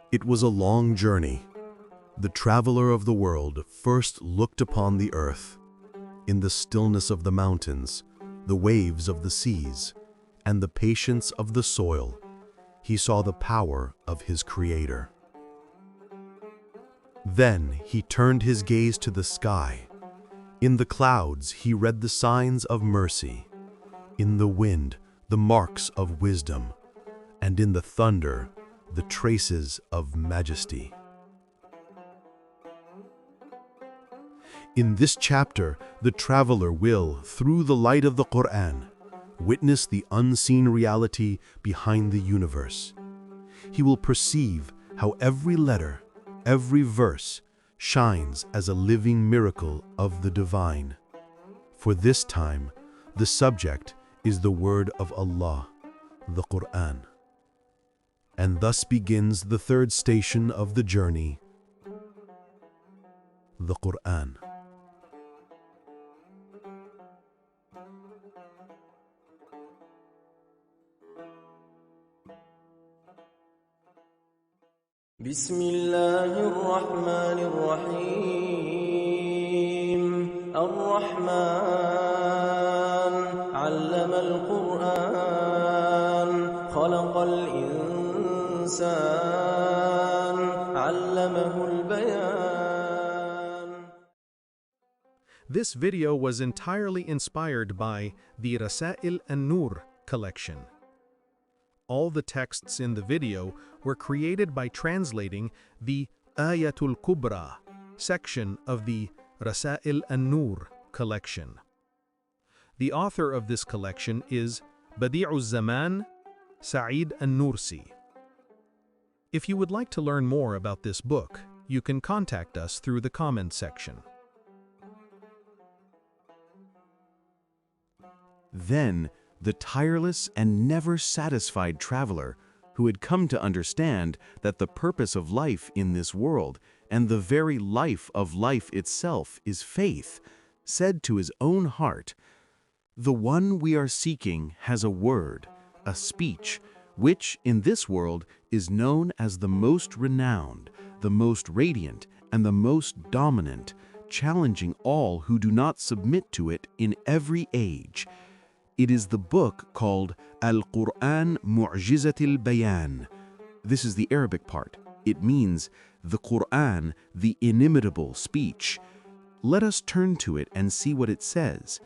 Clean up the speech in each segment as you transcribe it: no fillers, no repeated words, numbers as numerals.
It was a long journey. The traveler of the world first looked upon the earth. In the stillness of the mountains, the waves of the seas, and the patience of the soil, he saw the power of his Creator. Then he turned his gaze to the sky. In the clouds he read the signs of mercy. In the wind, the marks of wisdom. And in the thunder, the traces of majesty. In this chapter, the traveler will, through the light of the Qur'an, witness the unseen reality behind the universe. He will perceive how every letter, every verse, shines as a living miracle of the divine. For this time, the subject is the word of Allah, the Qur'an. And thus begins the third station of the journey, the Qur'an. بسم الله الرحمن الرحيم الرحمن علم القرآن خلق الإنسان علمه البيان. This video was entirely inspired by the Risale-i Nur collection. All the texts in the video were created by translating the Ayatul Kubra section of the Risale-i Nur collection. The author of this collection is Badi'uz Zaman Sa'id An-Nursi. If you would like to learn more about this book, you can contact us through the comment section. Then, the tireless and never satisfied traveler, who had come to understand that the purpose of life in this world and the very life of life itself is faith, said to his own heart, "The one we are seeking has a word, a speech, which in this world is known as the most renowned, the most radiant, and the most dominant, challenging all who do not submit to it in every age. It is the book called Al-Qur'an Mu'jizatil Bayan." This is the Arabic part. It means the Qur'an, the inimitable speech. Let us turn to it and see what it says.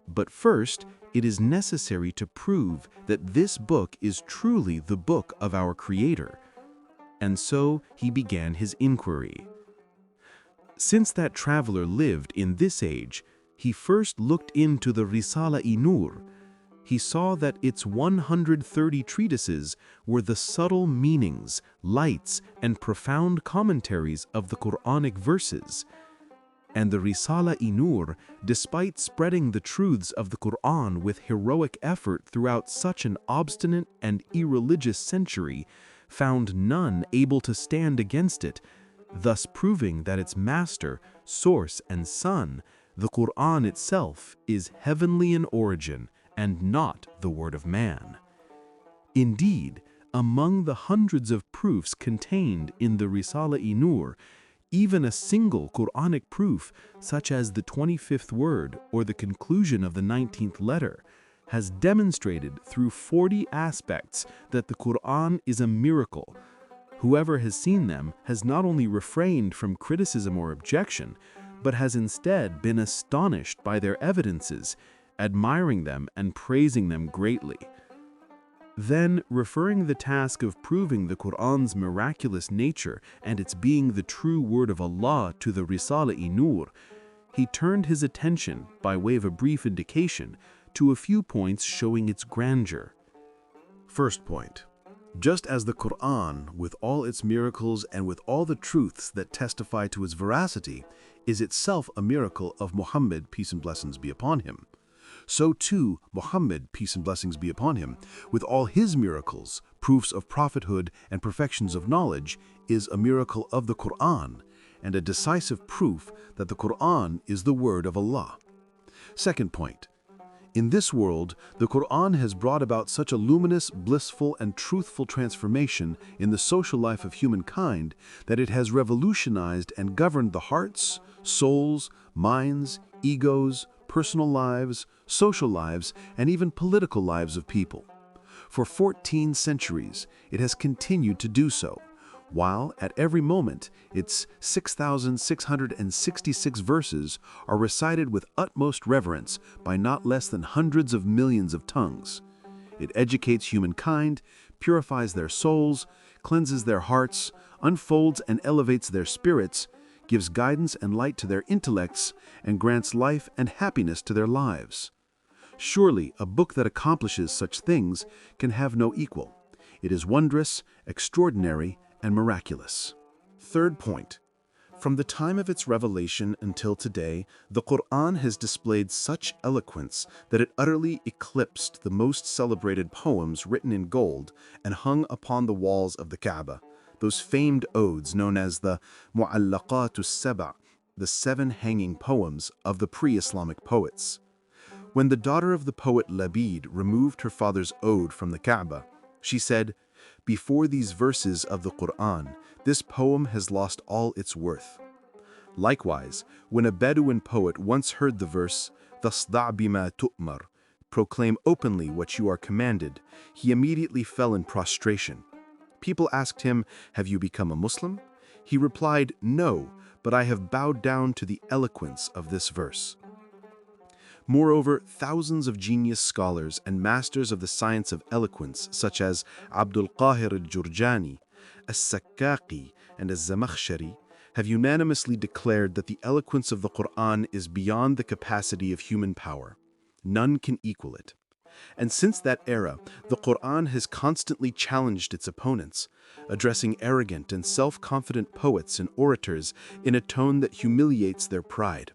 But first, it is necessary to prove that this book is truly the book of our Creator. And so he began his inquiry. Since that traveler lived in this age, he first looked into the Risale-i Nur. He saw that its 130 treatises were the subtle meanings, lights, and profound commentaries of the Qur'anic verses. And the Risale-i Nur, despite spreading the truths of the Qur'an with heroic effort throughout such an obstinate and irreligious century, found none able to stand against it, thus proving that its master, source, and son, the Qur'an itself, is heavenly in origin and not the word of man. Indeed, among the hundreds of proofs contained in the Risale-i Nur, even a single Qur'anic proof, such as the 25th word or the conclusion of the 19th letter, has demonstrated through 40 aspects that the Qur'an is a miracle. Whoever has seen them has not only refrained from criticism or objection, but has instead been astonished by their evidences, admiring them and praising them greatly. Then, referring the task of proving the Qur'an's miraculous nature and its being the true word of Allah to the Risale-i Nur, he turned his attention, by way of a brief indication, to a few points showing its grandeur. First point. Just as the Qur'an, with all its miracles and with all the truths that testify to its veracity, is itself a miracle of Muhammad, peace and blessings be upon him, so too Muhammad, peace and blessings be upon him, with all his miracles, proofs of prophethood and perfections of knowledge, is a miracle of the Qur'an, and a decisive proof that the Qur'an is the word of Allah. Second point. In this world, the Qur'an has brought about such a luminous, blissful, and truthful transformation in the social life of humankind that it has revolutionized and governed the hearts, souls, minds, egos, personal lives, social lives, and even political lives of people. For 14 centuries, it has continued to do so, while at every moment its 6,666 verses are recited with utmost reverence by not less than hundreds of millions of tongues. It educates humankind, purifies their souls, cleanses their hearts, unfolds and elevates their spirits, gives guidance and light to their intellects, and grants life and happiness to their lives. Surely, a book that accomplishes such things can have no equal. It is wondrous, extraordinary, and miraculous. Third point. From the time of its revelation until today, the Qur'an has displayed such eloquence that it utterly eclipsed the most celebrated poems written in gold and hung upon the walls of the Kaaba, those famed odes known as the Mu'allaqat as-Sab', the 7 hanging poems of the pre-Islamic poets. When the daughter of the poet Labid removed her father's ode from the Kaaba, she said, "Before these verses of the Qur'an, this poem has lost all its worth." Likewise, when a Bedouin poet once heard the verse, "Tasda' bima tu'mar," proclaim openly what you are commanded, he immediately fell in prostration. People asked him, "Have you become a Muslim?" He replied, "No, but I have bowed down to the eloquence of this verse." Moreover, thousands of genius scholars and masters of the science of eloquence, such as Abdul Qahir al-Jurjani, as-Sakkaqi, and az-Zamakhshari, have unanimously declared that the eloquence of the Qur'an is beyond the capacity of human power. None can equal it. And since that era, the Qur'an has constantly challenged its opponents, addressing arrogant and self-confident poets and orators in a tone that humiliates their pride.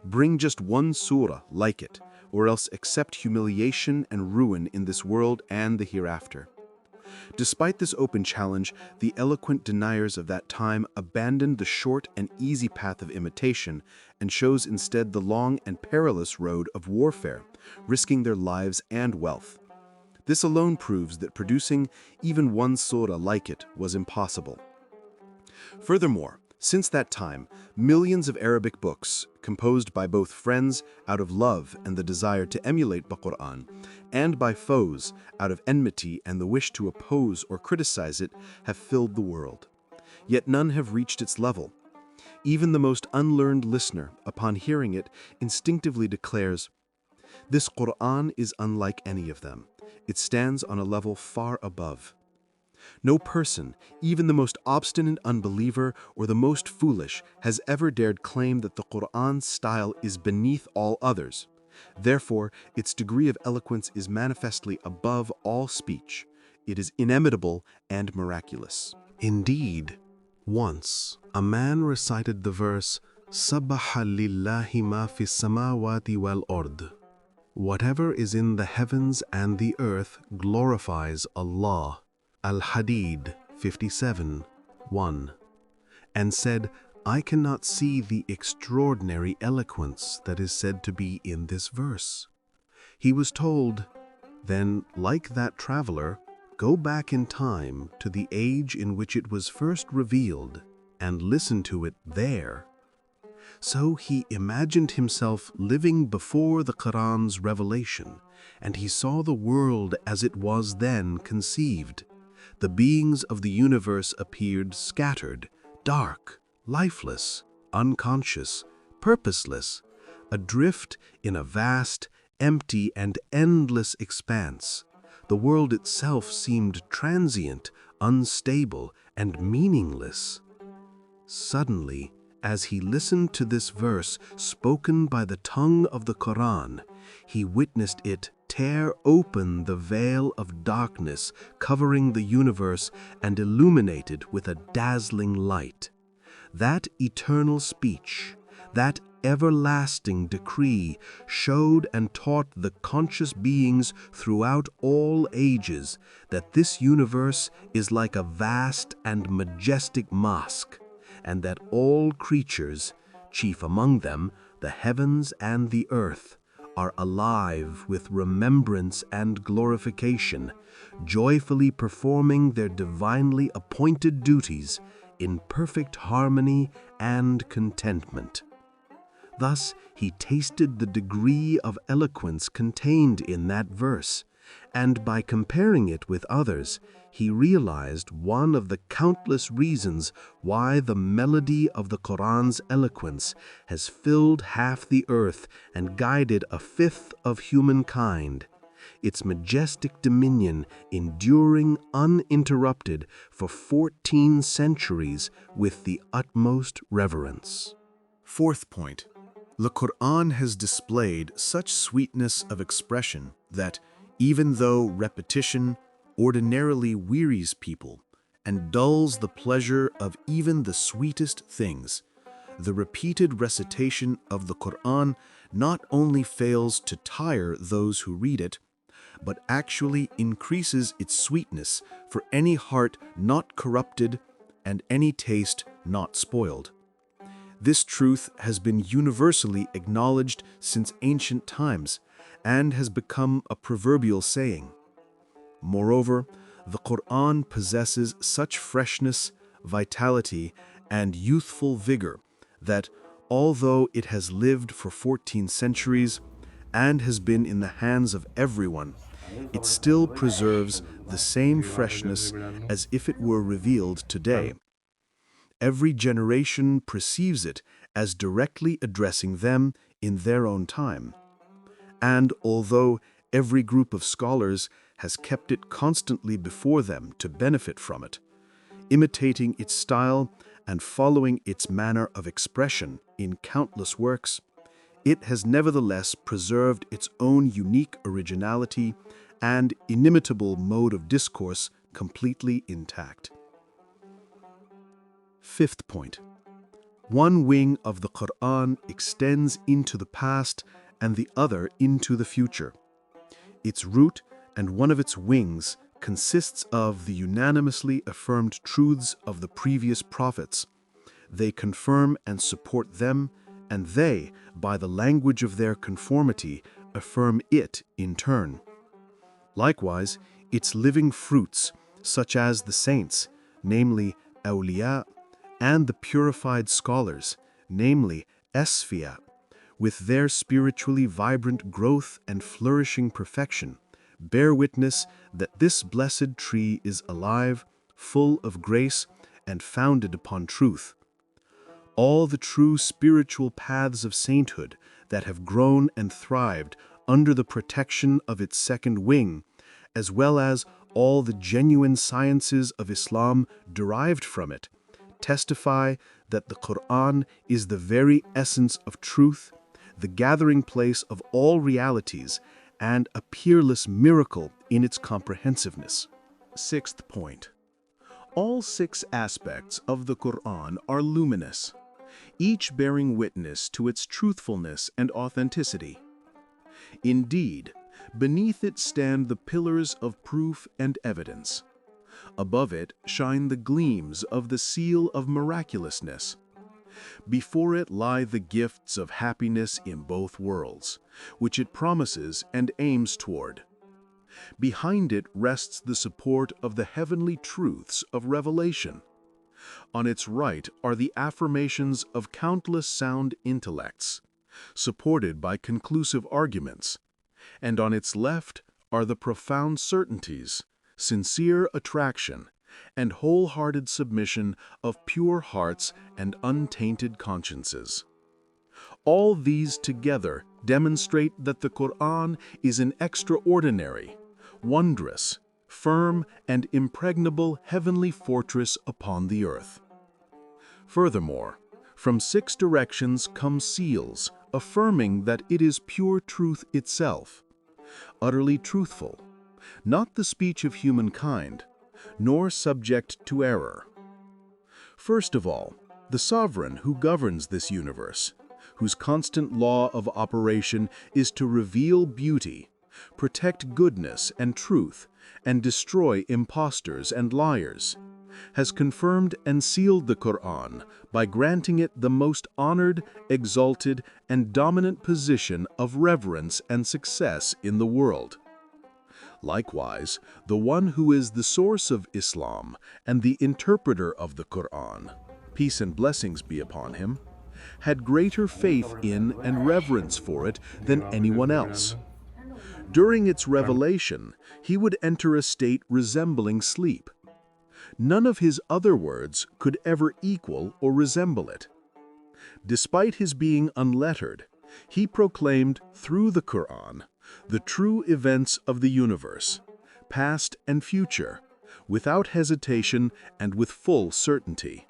Bring just one surah like it, or else accept humiliation and ruin in this world and the hereafter. Despite this open challenge, the eloquent deniers of that time abandoned the short and easy path of imitation and chose instead the long and perilous road of warfare, risking their lives and wealth. This alone proves that producing even one surah like it was impossible. Furthermore, since that time, millions of Arabic books, composed by both friends out of love and the desire to emulate the Qur'an, and by foes out of enmity and the wish to oppose or criticize it, have filled the world. Yet none have reached its level. Even the most unlearned listener, upon hearing it, instinctively declares, "This Qur'an is unlike any of them. It stands on a level far above." No person, even the most obstinate unbeliever or the most foolish, has ever dared claim that the Qur'an's style is beneath all others. Therefore, its degree of eloquence is manifestly above all speech. It is inimitable and miraculous. Indeed, once a man recited the verse, "Sabbaha lillahi ma fis samawati wal ard." Whatever is in the heavens and the earth glorifies Allah. Al-Hadid 57:1, and said, "I cannot see the extraordinary eloquence that is said to be in this verse." He was told, "Then, like that traveler, go back in time to the age in which it was first revealed and listen to it there." So he imagined himself living before the Qur'an's revelation, and he saw the world as it was then conceived. The beings of the universe appeared scattered, dark, lifeless, unconscious, purposeless, adrift in a vast, empty, and endless expanse. The world itself seemed transient, unstable, and meaningless. Suddenly, as he listened to this verse spoken by the tongue of the Qur'an, he witnessed it tear open the veil of darkness covering the universe and illuminate it with a dazzling light. That eternal speech, that everlasting decree showed and taught the conscious beings throughout all ages that this universe is like a vast and majestic mosque, and that all creatures, chief among them the heavens and the earth, are alive with remembrance and glorification, joyfully performing their divinely appointed duties in perfect harmony and contentment. Thus, he tasted the degree of eloquence contained in that verse, and by comparing it with others, he realized one of the countless reasons why the melody of the Qur'an's eloquence has filled half the earth and guided a fifth of humankind, its majestic dominion enduring uninterrupted for 14 centuries with the utmost reverence. Fourth point. The Qur'an has displayed such sweetness of expression that, even though repetition ordinarily wearies people and dulls the pleasure of even the sweetest things, the repeated recitation of the Qur'an not only fails to tire those who read it, but actually increases its sweetness for any heart not corrupted and any taste not spoiled. This truth has been universally acknowledged since ancient times and has become a proverbial saying. Moreover, the Qur'an possesses such freshness, vitality, and youthful vigor that, although it has lived for 14 centuries and has been in the hands of everyone, it still preserves the same freshness as if it were revealed today. Every generation perceives it as directly addressing them in their own time. And although every group of scholars has kept it constantly before them to benefit from it, imitating its style and following its manner of expression in countless works, it has nevertheless preserved its own unique originality and inimitable mode of discourse completely intact. Fifth point. One wing of the Qur'an extends into the past and the other into the future. Its root and one of its wings consists of the unanimously affirmed truths of the previous prophets. They confirm and support them, and they, by the language of their conformity, affirm it in turn. Likewise, its living fruits, such as the saints, namely awliya, and the purified scholars, namely asfiya, with their spiritually vibrant growth and flourishing perfection, bear witness that this blessed tree is alive, full of grace, and founded upon truth. All the true spiritual paths of sainthood that have grown and thrived under the protection of its second wing, as well as all the genuine sciences of Islam derived from it, testify that the Qur'an is the very essence of truth, the gathering place of all realities, and a peerless miracle in its comprehensiveness. Sixth point. All 6 aspects of the Qur'an are luminous, each bearing witness to its truthfulness and authenticity. Indeed, beneath it stand the pillars of proof and evidence. Above it shine the gleams of the seal of miraculousness. Before it lie the gifts of happiness in both worlds, which it promises and aims toward. Behind it rests the support of the heavenly truths of revelation. On its right are the affirmations of countless sound intellects, supported by conclusive arguments, and on its left are the profound certainties, sincere attraction, and wholehearted submission of pure hearts and untainted consciences. All these together demonstrate that the Qur'an is an extraordinary, wondrous, firm, and impregnable heavenly fortress upon the earth. Furthermore, from 6 directions come seals affirming that it is pure truth itself, utterly truthful, not the speech of humankind, nor subject to error. First of all, the sovereign who governs this universe, whose constant law of operation is to reveal beauty, protect goodness and truth, and destroy impostors and liars, has confirmed and sealed the Qur'an by granting it the most honored, exalted, and dominant position of reverence and success in the world. Likewise, the one who is the source of Islam and the interpreter of the Qur'an, peace and blessings be upon him, had greater faith in and reverence for it than anyone else. During its revelation, he would enter a state resembling sleep. None of his other words could ever equal or resemble it. Despite his being unlettered, he proclaimed through the Qur'an the true events of the universe, past and future, without hesitation and with full certainty.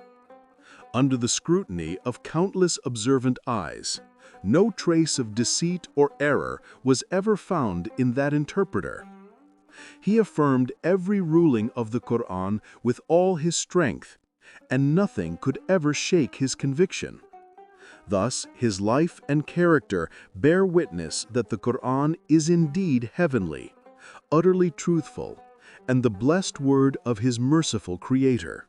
Under the scrutiny of countless observant eyes, no trace of deceit or error was ever found in that interpreter. He affirmed every ruling of the Qur'an with all his strength, and nothing could ever shake his conviction. Thus, his life and character bear witness that the Qur'an is indeed heavenly, utterly truthful, and the blessed word of his merciful Creator.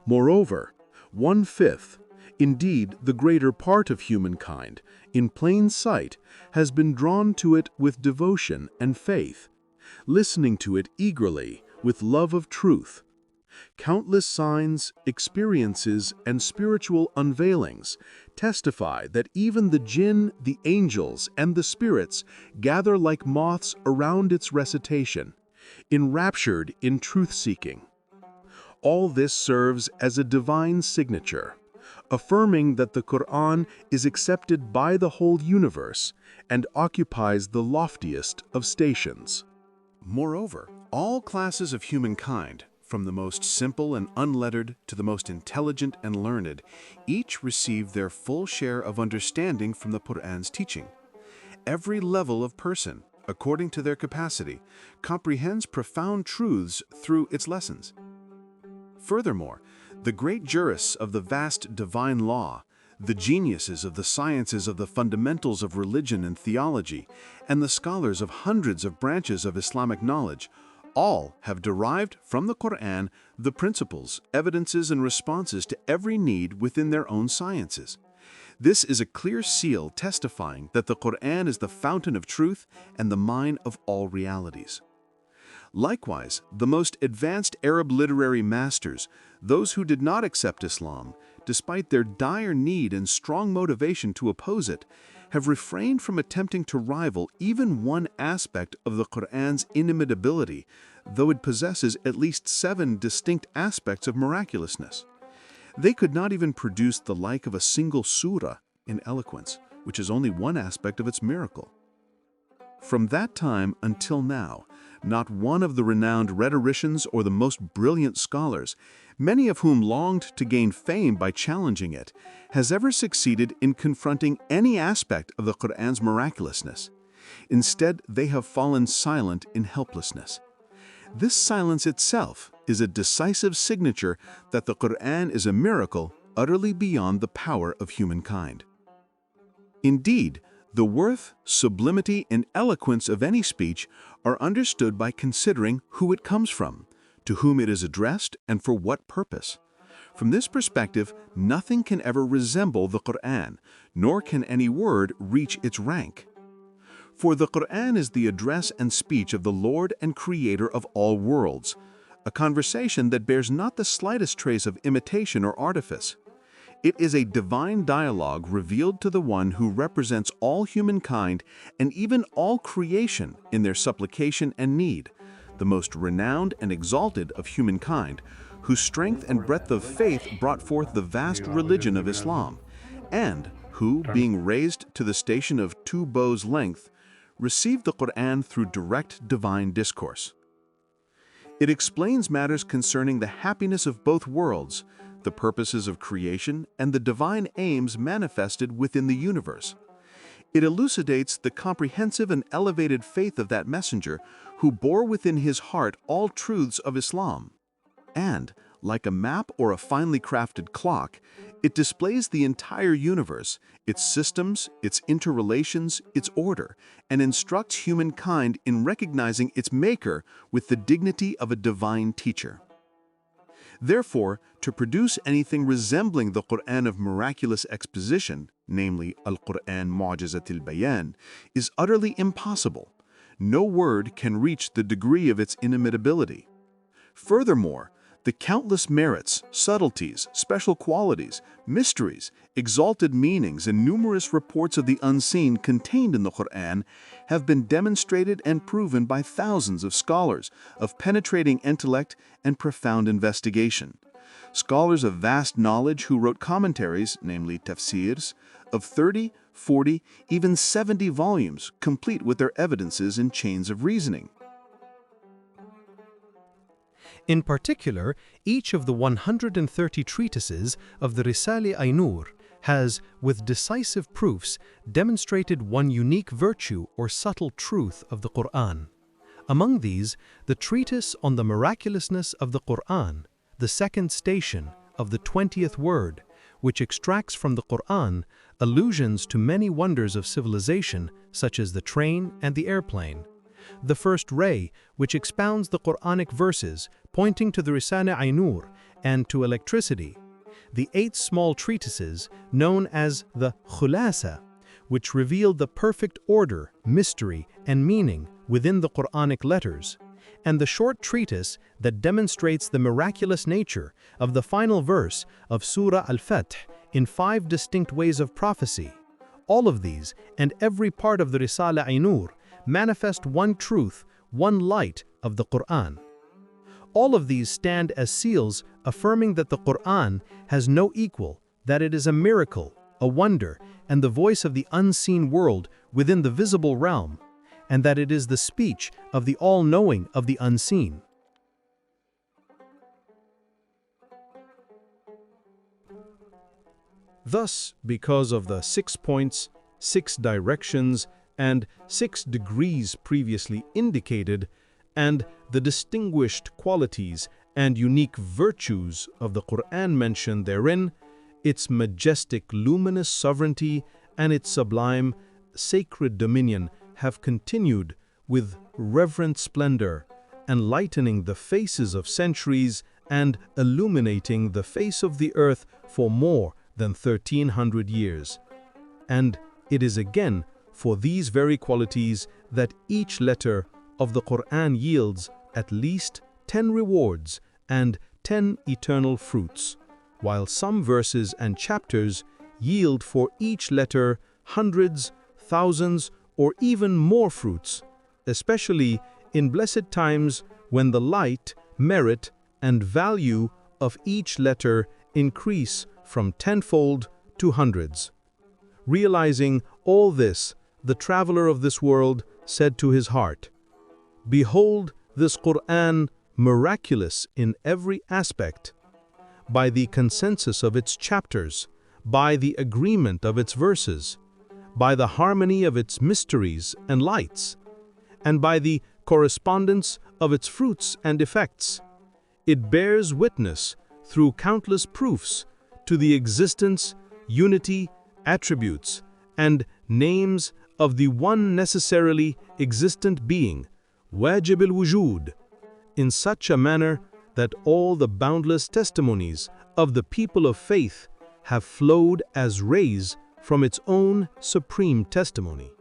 Moreover, 1/5, indeed the greater part of humankind, in plain sight, has been drawn to it with devotion and faith, listening to it eagerly with love of truth. Countless signs, experiences, and spiritual unveilings testify that even the jinn, the angels, and the spirits gather like moths around its recitation, enraptured in truth-seeking. All this serves as a divine signature, affirming that the Qur'an is accepted by the whole universe and occupies the loftiest of stations. Moreover, all classes of humankind, from the most simple and unlettered to the most intelligent and learned, each receive their full share of understanding from the Qur'an's teaching. Every level of person, according to their capacity, comprehends profound truths through its lessons. Furthermore, the great jurists of the vast divine law, the geniuses of the sciences of the fundamentals of religion and theology, and the scholars of hundreds of branches of Islamic knowledge, all have derived from the Qur'an the principles, evidences, and responses to every need within their own sciences. This is a clear seal testifying that the Qur'an is the fountain of truth and the mine of all realities. Likewise, the most advanced Arab literary masters, those who did not accept Islam, despite their dire need and strong motivation to oppose it, have refrained from attempting to rival even one aspect of the Qur'an's inimitability, though it possesses at least 7 distinct aspects of miraculousness. They could not even produce the like of a single surah in eloquence, which is only one aspect of its miracle. From that time until now, not one of the renowned rhetoricians or the most brilliant scholars, many of whom longed to gain fame by challenging it, has ever succeeded in confronting any aspect of the Qur'an's miraculousness. Instead, they have fallen silent in helplessness. This silence itself is a decisive signature that the Qur'an is a miracle utterly beyond the power of humankind. Indeed, the worth, sublimity, and eloquence of any speech are understood by considering who it comes from, to whom it is addressed, and for what purpose. From this perspective, nothing can ever resemble the Qur'an, nor can any word reach its rank. For the Qur'an is the address and speech of the Lord and Creator of all worlds, a conversation that bears not the slightest trace of imitation or artifice. It is a divine dialogue revealed to the one who represents all humankind and even all creation in their supplication and need, the most renowned and exalted of humankind, whose strength and breadth of faith brought forth the vast religion of Islam, and who, being raised to the station of 2 bows' length, received the Qur'an through direct divine discourse. It explains matters concerning the happiness of both worlds, the purposes of creation, and the divine aims manifested within the universe. It elucidates the comprehensive and elevated faith of that messenger who bore within his heart all truths of Islam. And, like a map or a finely crafted clock, it displays the entire universe, its systems, its interrelations, its order, and instructs humankind in recognizing its maker with the dignity of a divine teacher. Therefore, to produce anything resembling the Qur'an of miraculous exposition, namely Al-Qur'an Mu'jizatul Bayan, is utterly impossible. No word can reach the degree of its inimitability. Furthermore, the countless merits, subtleties, special qualities, mysteries, exalted meanings, and numerous reports of the unseen contained in the Qur'an have been demonstrated and proven by thousands of scholars of penetrating intellect and profound investigation. Scholars of vast knowledge who wrote commentaries, namely tafsirs, of 30, 40, even 70 volumes, complete with their evidences and chains of reasoning. In particular, each of the 130 treatises of the Risale-i Nur has, with decisive proofs, demonstrated one unique virtue or subtle truth of the Qur'an. Among these, the treatise on the miraculousness of the Qur'an, the second station of the 20th word, which extracts from the Qur'an allusions to many wonders of civilization, such as the train and the airplane. The first ray, which expounds the Qur'anic verses pointing to the Risale-i Nur and to electricity. The 8 small treatises known as the Khulasa, which reveal the perfect order, mystery, and meaning within the Qur'anic letters, and the short treatise that demonstrates the miraculous nature of the final verse of Surah Al-Fath in 5 distinct ways of prophecy. All of these and every part of the Risale-i Nur manifest one truth, one light of the Qur'an. All of these stand as seals affirming that the Qur'an has no equal, that it is a miracle, a wonder, and the voice of the unseen world within the visible realm, and that it is the speech of the all-knowing of the unseen. Thus, because of the 6 points, 6 directions, and 6 degrees previously indicated, and the distinguished qualities and unique virtues of the Qur'an mentioned therein, its majestic luminous sovereignty and its sublime sacred dominion have continued with reverent splendor, enlightening the faces of centuries and illuminating the face of the earth for more than 1300 years. And it is again for these very qualities that each letter of the Qur'an yields at least 10 rewards and 10 eternal fruits, while some verses and chapters yield for each letter hundreds, thousands, or even more fruits, especially in blessed times when the light, merit, and value of each letter increase from tenfold to hundreds. Realizing all this, the traveler of this world said to his heart, "Behold this Qur'an miraculous in every aspect, by the consensus of its chapters, by the agreement of its verses, by the harmony of its mysteries and lights, and by the correspondence of its fruits and effects. It bears witness through countless proofs to the existence, unity, attributes, and names of the one necessarily existent being, wajib al-wujud, in such a manner that all the boundless testimonies of the people of faith have flowed as rays from its own supreme testimony."